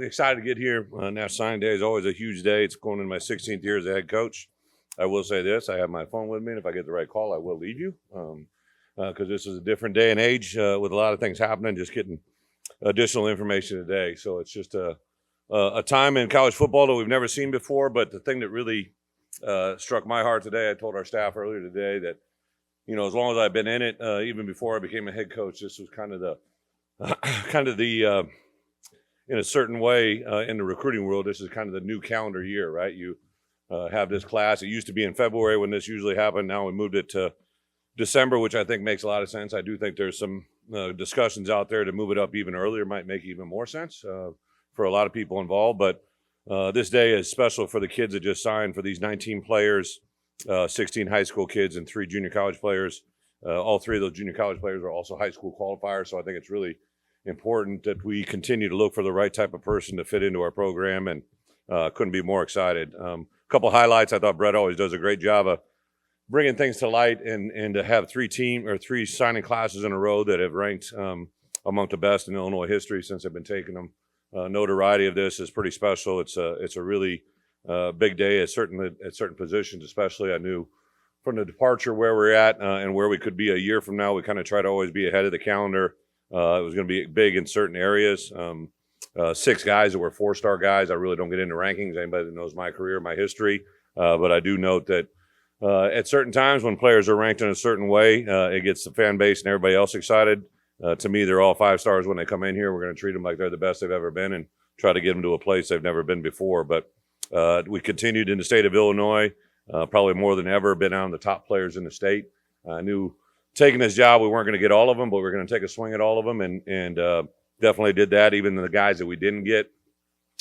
Excited to get here. National Signing Day is always a huge day. It's going into my 16th year as a head coach. I will say this: I have my phone with me, and if I get the right call, I will leave you because this is a different day and age with a lot of things happening. Just getting additional information today, so it's just a time in college football that we've never seen before. But the thing that really struck my heart today, I told our staff earlier today that as long as I've been in it, even before I became a head coach, this was kind of the in a certain way, in the recruiting world, this is kind of the new calendar year, right? You have this class. It used to be in February when this usually happened. Now we moved it to December, which I think makes a lot of sense. I do think there's some discussions out there to move it up even earlier might make even more sense for a lot of people involved. But this day is special for the kids that just signed, for these 19 players, 16 high school kids and 3 junior college players. All 3 of those junior college players are also high school qualifiers, so I think it's really important that we continue to look for the right type of person to fit into our program, and couldn't be more excited. A couple highlights. I thought Bret always does a great job of bringing things to light, and to have 3 signing classes in a row that have ranked among the best in Illinois history since I've been taking them. Notoriety of this is pretty special. It's a really big day at certain positions, especially. I knew from the departure where we're at and where we could be a year from now. We kind of try to always be ahead of the calendar. It was going to be big in certain areas. 6 guys that were 4-star guys. I really don't get into rankings. Anybody that knows my career, my history. But I do note that at certain times when players are ranked in a certain way, it gets the fan base and everybody else excited. To me, they're all 5 stars when they come in here. We're going to treat them like they're the best they've ever been and try to get them to a place they've never been before. But we continued in the state of Illinois, probably more than ever, been on the top players in the state. I knew taking this job, we weren't going to get all of them, but we're going to take a swing at all of them, and definitely did that. Even the guys that we didn't get,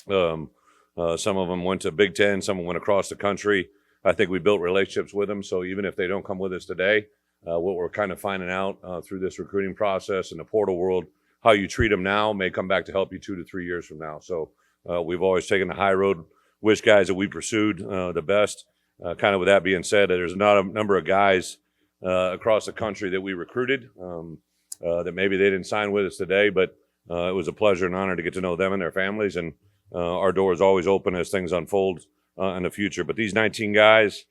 some of them went to Big Ten, some went across the country. I think we built relationships with them, so even if they don't come with us today, what we're kind of finding out through this recruiting process in the portal world, how you treat them now may come back to help you 2 to 3 years from now. So we've always taken the high road, wish guys that we pursued the best. Kind of with that being said, there's not a number of guys across the country that we recruited that maybe they didn't sign with us today, but it was a pleasure and honor to get to know them and their families, and our door is always open as things unfold in the future. But these 19 guys,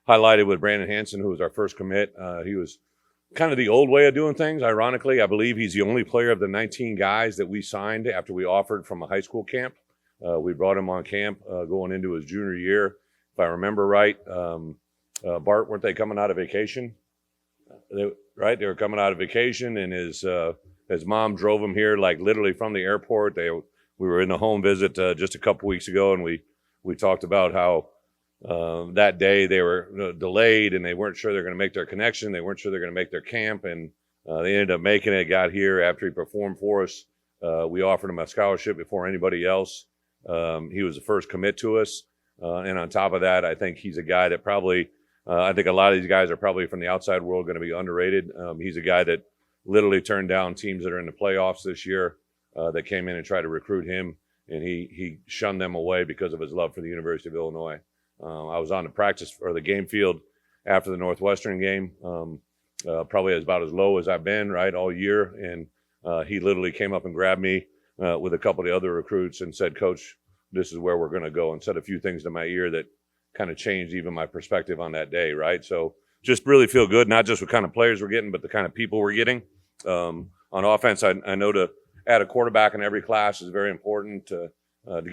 highlighted with Brandon Hanson, who was our first commit. He was kind of the old way of doing things. Ironically, I believe he's the only player of the 19 guys that we signed after we offered from a high school camp. We brought him on camp going into his junior year. If I remember right, Bart, weren't they coming out of vacation? They were coming out of vacation, and his mom drove him here, like literally from the airport. We were in the home visit just a couple weeks ago, and we talked about how that day they were delayed, and they weren't sure they're going to make their connection. They weren't sure they're going to make their camp, and they ended up making it. Got here after he performed for us. We offered him a scholarship before anybody else. He was the first commit to us, and on top of that, I think he's a guy that probably. I think a lot of these guys are probably from the outside world going to be underrated. He's a guy that literally turned down teams that are in the playoffs this year that came in and tried to recruit him, and he shunned them away because of his love for the University of Illinois. I was on the game field after the Northwestern game, probably about as low as I've been all year, and he literally came up and grabbed me with a couple of the other recruits and said, "Coach, this is where we're going to go," and said a few things to my ear that kind of changed even my perspective on that day, right? So just really feel good, not just what kind of players we're getting, but the kind of people we're getting. On offense, I know to add a quarterback in every class is very important to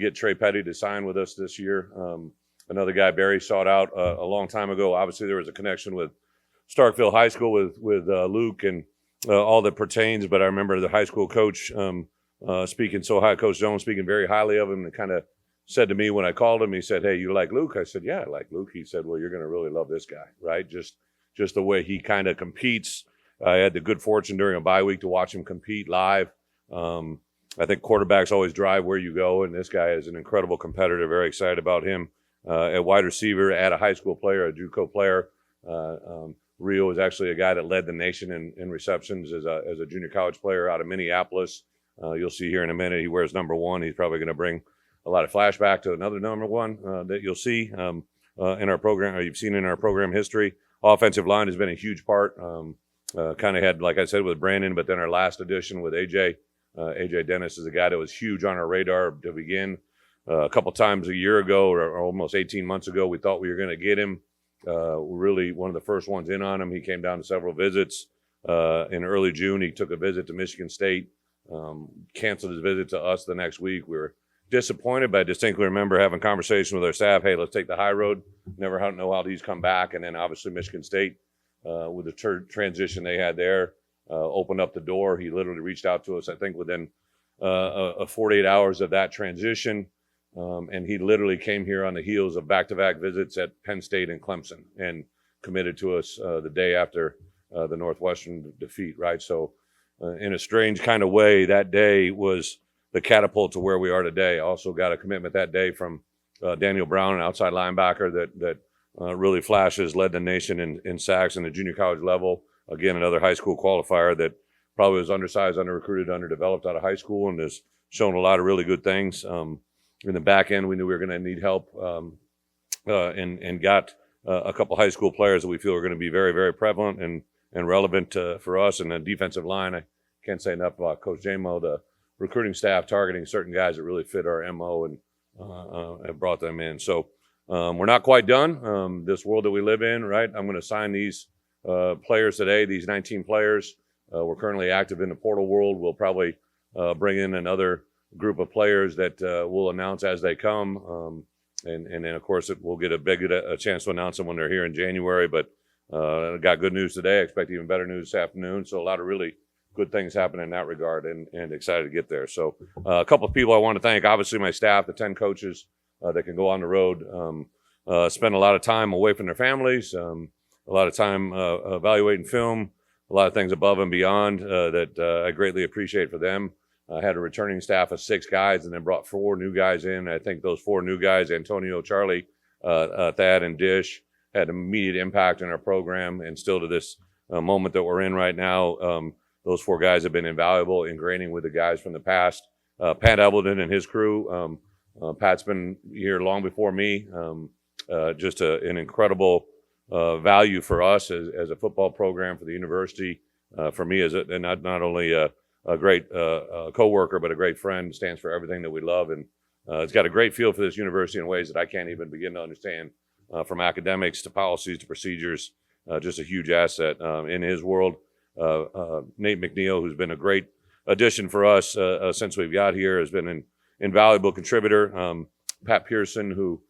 get Trey Petty to sign with us this year. Another guy Barry sought out a long time ago. Obviously, there was a connection with Starkville High School with Luke and all that pertains, but I remember the high school coach Coach Jones speaking very highly of him, and kind of said to me when I called him, he said, "Hey, you like Luke?" I said, "Yeah, I like Luke." He said, "Well, you're going to really love this guy," right? Just the way he kind of competes. I had the good fortune during a bye week to watch him compete live. I think quarterbacks always drive where you go, and this guy is an incredible competitor. Very excited about him. At wide receiver, at a high school player, a JUCO player. Rio is actually a guy that led the nation in receptions as a junior college player out of Minneapolis. You'll see here in a minute he wears number 1. He's probably going to bring a lot of flashback to another number 1 that you'll see in our program, or you've seen in our program history. Offensive line has been a huge part. Kind of had, like I said, with Brandon, but then our last addition with AJ AJ Dennis is a guy that was huge on our radar to begin. A couple times a year ago, or almost 18 months ago, we thought we were going to get him. Really one of the first ones in on him. He came down to several visits. In early June, he took a visit to Michigan State, canceled his visit to us the next week. We were disappointed, but I distinctly remember having conversation with our staff, hey, let's take the high road. Never know how these come back. And then obviously Michigan State, with the transition they had there, opened up the door. He literally reached out to us, I think, within 48 hours of that transition. And he literally came here on the heels of back-to-back visits at Penn State and Clemson and committed to us the day after the Northwestern defeat, right? So in a strange kind of way, that day was the catapult to where we are today. Also got a commitment that day from Daniel Brown, an outside linebacker that really flashes, led the nation in sacks in the junior college level. Again, another high school qualifier that probably was undersized, under-recruited, underdeveloped out of high school and has shown a lot of really good things. In the back end, we knew we were going to need help and got a couple high school players that we feel are going to be very, very prevalent and relevant for us. And the defensive line, I can't say enough about Coach Jamo, the recruiting staff targeting certain guys that really fit our MO and brought them in. So we're not quite done. This world that we live in, right? I'm going to sign these players today, these 19 players. We're currently active in the portal world. We'll probably bring in another group of players that we'll announce as they come. And then, of course, we'll get a chance to announce them when they're here in January. But I got good news today. I expect even better news this afternoon. So a lot of really good things happen in that regard and excited to get there. So a couple of people I want to thank, obviously my staff, the 10 coaches that can go on the road, spend a lot of time away from their families, a lot of time evaluating film, a lot of things above and beyond that I greatly appreciate for them. I had a returning staff of 6 guys and then brought 4 new guys in. I think those 4 new guys, Antonio, Charlie, Thad, and Dish, had immediate impact in our program. And still to this moment that we're in right now, those 4 guys have been invaluable, ingraining with the guys from the past. Pat Evelyn and his crew. Pat's been here long before me. Just an incredible value for us as a football program for the university. For me, and not only a great co-worker, but a great friend, stands for everything that we love. And it's got a great feel for this university in ways that I can't even begin to understand, from academics to policies to procedures. Just a huge asset in his world. Nate McNeil, who's been a great addition for us since we've got here, has been an invaluable contributor. Pat Pearson, who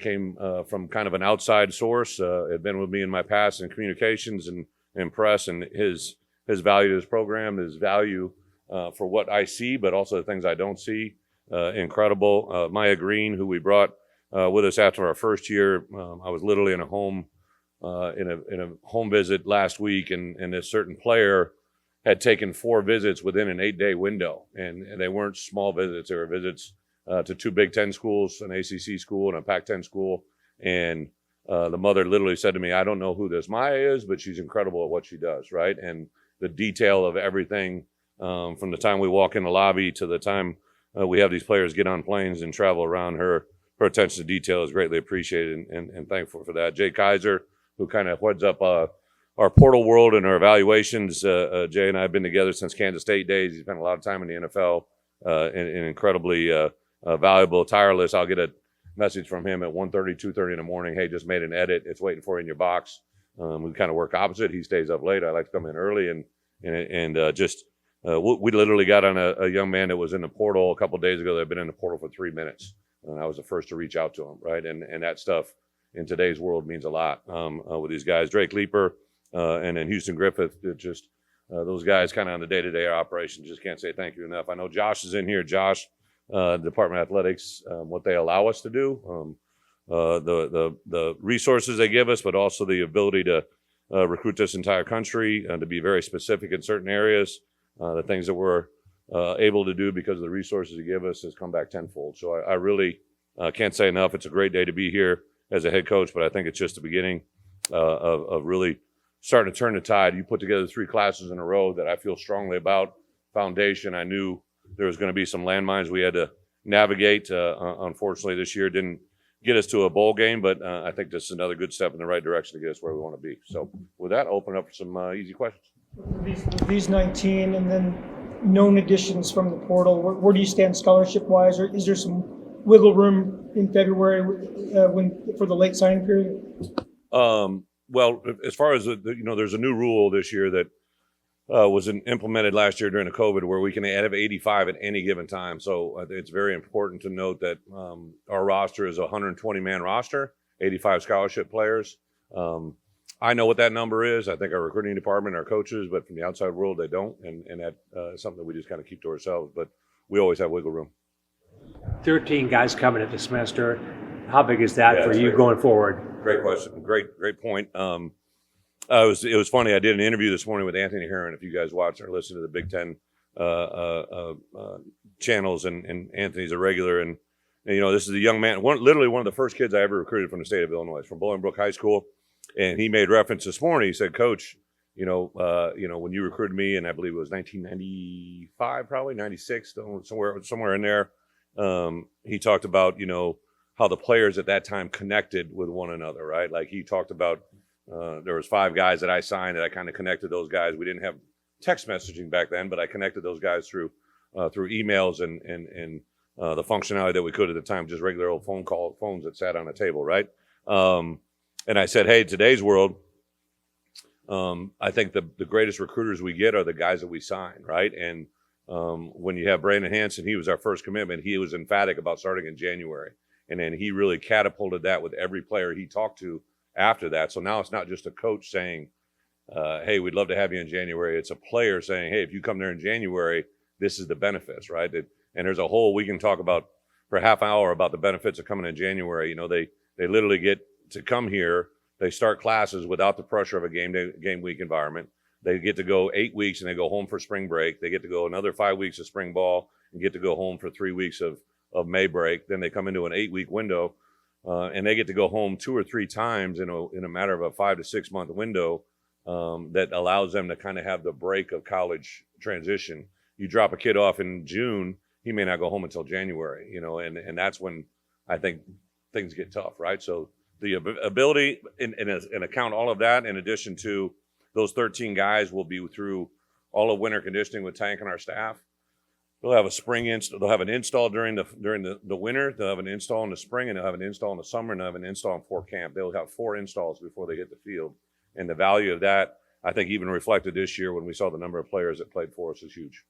came from kind of an outside source, had been with me in my past in communications and press, and his value to this program, his value for what I see, but also the things I don't see, incredible. Maya Green, who we brought with us after our first year. I was literally in a home visit last week, and this certain player had taken 4 visits within an 8-day window, and they weren't small visits. They were visits to 2 Big Ten schools, an ACC school and a Pac-10 school, and the mother literally said to me, I don't know who this Maya is, but she's incredible at what she does, right? And the detail of everything, from the time we walk in the lobby to the time we have these players get on planes and travel around, her attention to detail is greatly appreciated and thankful for that. Jay Kaiser, who kind of heads up our portal world and our evaluations. Jay and I have been together since Kansas State days. He spent a lot of time in the NFL and incredibly valuable, tireless. I'll get a message from him at 1:30, 2:30 in the morning. Hey, just made an edit. It's waiting for you in your box. We kind of work opposite. He stays up late. I like to come in early and we literally got on a young man that was in the portal a couple of days ago that had been in the portal for 3 minutes. And I was the first to reach out to him, right? And that stuff in today's world means a lot with these guys. Drake Leeper and then Houston Griffith, just those guys kind of on the day-to-day operation. Just can't say thank you enough. I know Josh is in here. Josh, Department of Athletics, what they allow us to do, the resources they give us, but also the ability to recruit this entire country and to be very specific in certain areas. The things that we're able to do because of the resources they give us has come back tenfold. So I really can't say enough. It's a great day to be here as a head coach, but I think it's just the beginning of really starting to turn the tide. You put together 3 classes in a row that I feel strongly about. Foundation, I knew there was going to be some landmines we had to navigate. Unfortunately, this year didn't get us to a bowl game, but I think this is another good step in the right direction to get us where we want to be. So with that, I'll open up for some easy questions. These 19, and then known additions from the portal. Where do you stand scholarship-wise, or is there some wiggle room in February for the late signing period? Well, as far as there's a new rule this year that was implemented last year during the COVID, where we can have 85 at any given time. So it's very important to note that our roster is a 120-man roster, 85 scholarship players. I know what that number is. I think our recruiting department, our coaches, but from the outside world, they don't. And that is something that we just kind of keep to ourselves. But we always have wiggle room. 13 guys coming at the semester. How big is that for you going forward? Great question. Great point. It was funny. I did an interview this morning with Anthony Herron. If you guys watch or listen to the Big Ten channels, and Anthony's a regular. And this is a young man, literally one of the first kids I ever recruited from the state of Illinois, from Bolingbrook High School. And he made reference this morning. He said, "Coach, when you recruited me, and I believe it was 1995, probably 96, somewhere in there." He talked about how the players at that time connected with one another, right? Like he talked about there was 5 guys that I signed that I kind of connected those guys. We didn't have text messaging back then, but I connected those guys through emails and the functionality that we could at the time, just regular old phones that sat on a table, right? And I said, hey, today's world, I think the greatest recruiters we get are the guys that we sign, right? And when you have Brandon Hansen, he was our first commitment. He was emphatic about starting in January. And then he really catapulted that with every player he talked to after that. So now it's not just a coach saying, hey, we'd love to have you in January. It's a player saying, hey, if you come there in January, this is the benefits, right? And there's we can talk about for a half hour about the benefits of coming in January. They literally get to come here. They start classes without the pressure of a game week environment. They get to go 8 weeks and they go home for spring break. They get to go another 5 weeks of spring ball and get to go home for 3 weeks of May break. Then they come into an 8-week window and they get to go home 2 or 3 times in a matter of a 5 to 6 month window that allows them to kind of have the break of college transition. You drop a kid off in June, he may not go home until January, and that's when I think things get tough, right? So the ability and account all of that, in addition to those 13 guys will be through all of winter conditioning with Tank and our staff. They'll have a spring install. They'll have an install during the winter. They'll have an install in the spring, and they'll have an install in the summer, and they'll have an install in Fort Camp. They'll have 4 installs before they hit the field. And the value of that, I think, even reflected this year when we saw the number of players that played for us, is huge.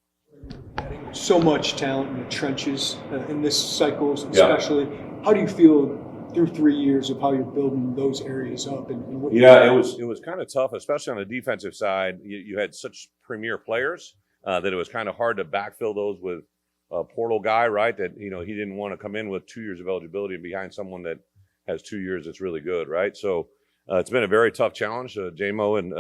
So much talent in the trenches in this cycle, especially. Yeah. How do you feel through 3 years of how you're building those areas up? And what it was kind of tough, especially on the defensive side. You had such premier players that it was kind of hard to backfill those with a portal guy, right? That he didn't want to come in with 2 years of eligibility behind someone that has 2 years that's really good, right? So it's been a very tough challenge. JMO and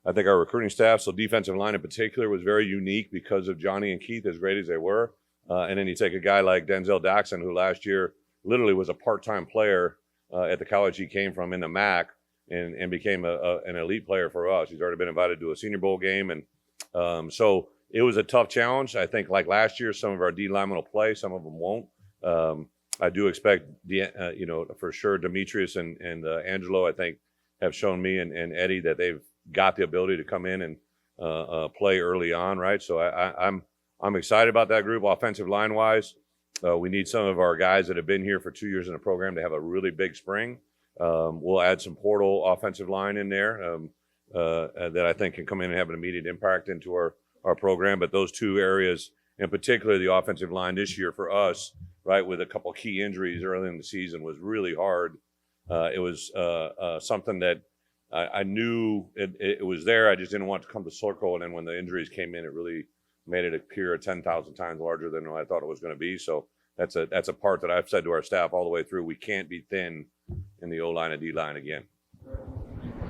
I think our recruiting staff, so defensive line in particular, was very unique because of Johnny and Keith, as great as they were. And then you take a guy like Denzel Daxon, who last year literally was a part-time player at the college he came from in the MAC and became an elite player for us. He's already been invited to a Senior Bowl game. And so it was a tough challenge. I think like last year, some of our D linemen will play, some of them won't. I do expect, for sure, Demetrius and Angelo, I think, have shown me and Eddie that they've got the ability to come in and play early on, right? So I'm excited about that group. Offensive line-wise, we need some of our guys that have been here for 2 years in the program to have a really big spring. We'll add some portal offensive line in there that I think can come in and have an immediate impact into our program. But those 2 areas, in particular, the offensive line this year for us, right, with a couple key injuries early in the season, was really hard. It was something that I knew it was there. I just didn't want it to come to circle. And then when the injuries came in, it really made it appear 10,000 times larger than I thought it was going to be. So that's a part that I've said to our staff all the way through. We can't be thin in the O-line and D-line again.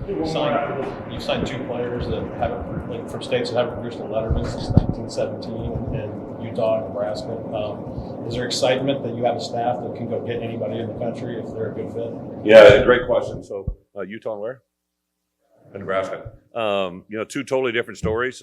You signed 2 players that haven't, from states that haven't produced a letterman since 1917 in Utah and Nebraska. Is there excitement that you have a staff that can go get anybody in the country if they're a good fit? Yeah, great question. So Utah and where? And Nebraska. 2 totally different stories.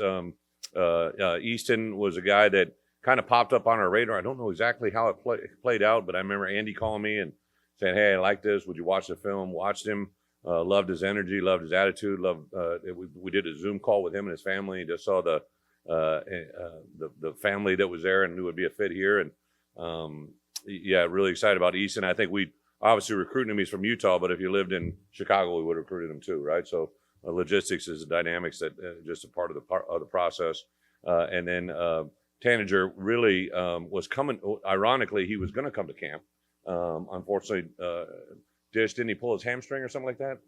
Easton was a guy that kind of popped up on our radar. I don't know exactly how it played out, but I remember Andy calling me and saying, hey, I like this. Would you watch the film? Watched him. Loved his energy, loved his attitude. We did a Zoom call with him and his family. Just saw the the family that was there and knew would be a fit here. And yeah, really excited about Easton. I think we obviously recruiting him. He's from Utah, but if you lived in Chicago, we would have recruited him too, right? So logistics is the dynamics that just a part of the process. And then Tanager really was coming. Ironically, he was going to come to camp. Unfortunately, didn't he pull his hamstring or something like that?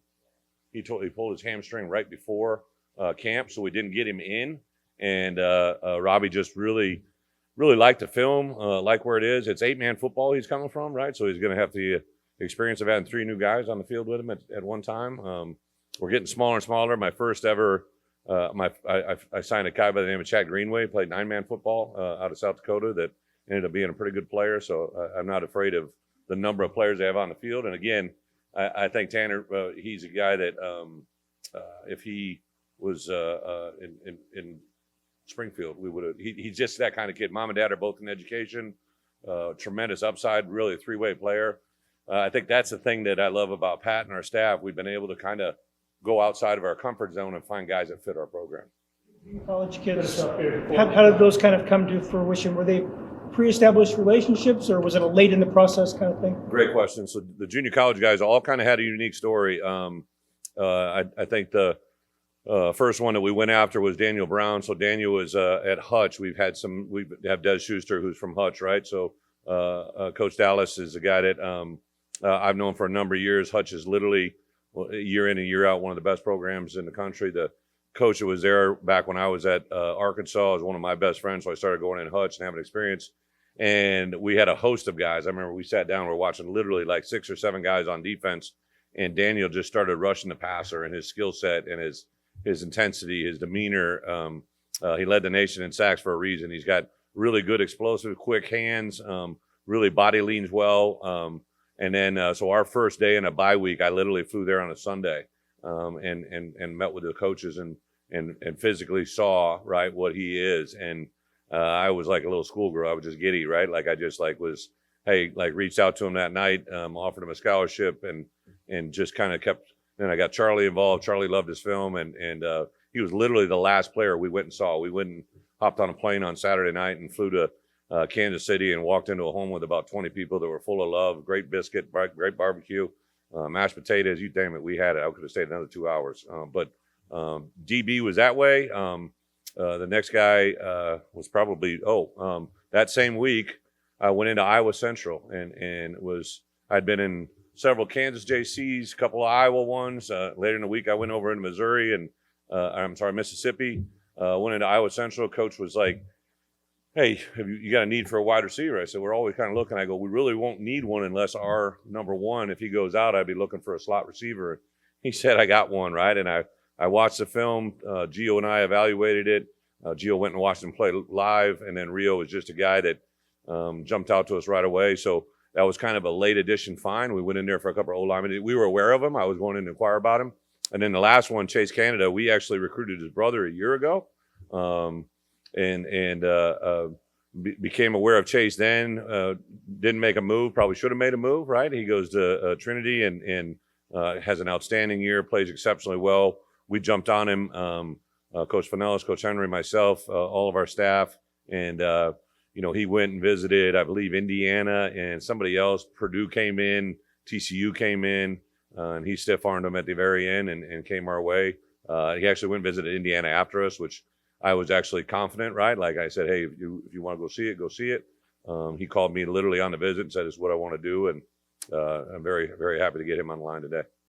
He pulled his hamstring right before camp, so we didn't get him in. And Robbie just really liked the film, like where it is. It's 8-man football he's coming from, right? So he's going to have the experience of having 3 new guys on the field with him at one time. We're getting smaller and smaller. My first ever, I signed a guy by the name of Chad Greenway, played 9-man football out of South Dakota that ended up being a pretty good player. So I'm not afraid of the number of players they have on the field. And again, I think Tanner, he's a guy that if he was in Springfield, we would have. He's just that kind of kid. Mom and dad are both in education, tremendous upside, really a 3-way player. I think that's the thing that I love about Pat and our staff. We've been able to kind of go outside of our comfort zone and find guys that fit our program. College kids, how did those kind of come to fruition? Were they pre-established relationships, or was it a late in the process kind of thing? Great question. So the junior college guys all kind of had a unique story. I think the first one that we went after was Daniel Brown. So Daniel was at Hutch. We have Des Schuster, who's from Hutch, right? So Coach Dallas is a guy that I've known for a number of years. Hutch is literally year in and year out one of the best programs in the country. The coach that was there back when I was at Arkansas was one of my best friends, so I started going in Hutch and having experience. And we had a host of guys. I remember we sat down, we were watching literally like 6 or 7 guys on defense, and Daniel just started rushing the passer, and his skill set and his intensity, his demeanor. He led the nation in sacks for a reason. He's got really good explosive, quick hands, really body leans well. And then, so our first day in a bye week, I literally flew there on a Sunday and met with the coaches and physically saw, right, what he is. And I was like a little schoolgirl. I was just giddy, right? Like I just reached out to him that night, offered him a scholarship and just kind of kept. Then I got Charlie involved. Charlie loved his film, and he was literally the last player we went and saw. We went and hopped on a plane on Saturday night and flew to Kansas City and walked into a home with about 20 people that were full of love, great biscuit, great barbecue, mashed potatoes, you name it, we had it. I could have stayed another 2 hours. But DB was that way. The next guy was probably, that same week, I went into Iowa Central and I'd been in several Kansas JCs, a couple of Iowa ones. Later in the week, I went over into Missouri and Mississippi. Went into Iowa Central. Coach was like, "Hey, you got a need for a wide receiver?" I said, "We're always kind of looking." I go, "We really won't need one unless our number one, if he goes out, I'd be looking for a slot receiver." He said, "I got one," right? And I watched the film. Gio and I evaluated it. Gio went and watched him play live, and then Rio was just a guy that jumped out to us right away. So that was kind of a late edition find. We went in there for a couple of O-linemen. We were aware of him. I was going in to inquire about him. And then the last one, Chase Canada, we actually recruited his brother a year ago, became aware of Chase then. Didn't make a move. Probably should have made a move, right? He goes to Trinity and has an outstanding year, plays exceptionally well. We jumped on him, Coach Finellis, Coach Henry, myself, all of our staff, and he went and visited, I believe, Indiana and somebody else. Purdue came in, TCU came in, and he stiff-armed them at the very end and came our way. He actually went and visited Indiana after us, which I was actually confident, right? Like I said, hey, if you want to go see it, go see it. He called me literally on the visit and said, "It's what I want to do," and I'm very, very happy to get him on the line today.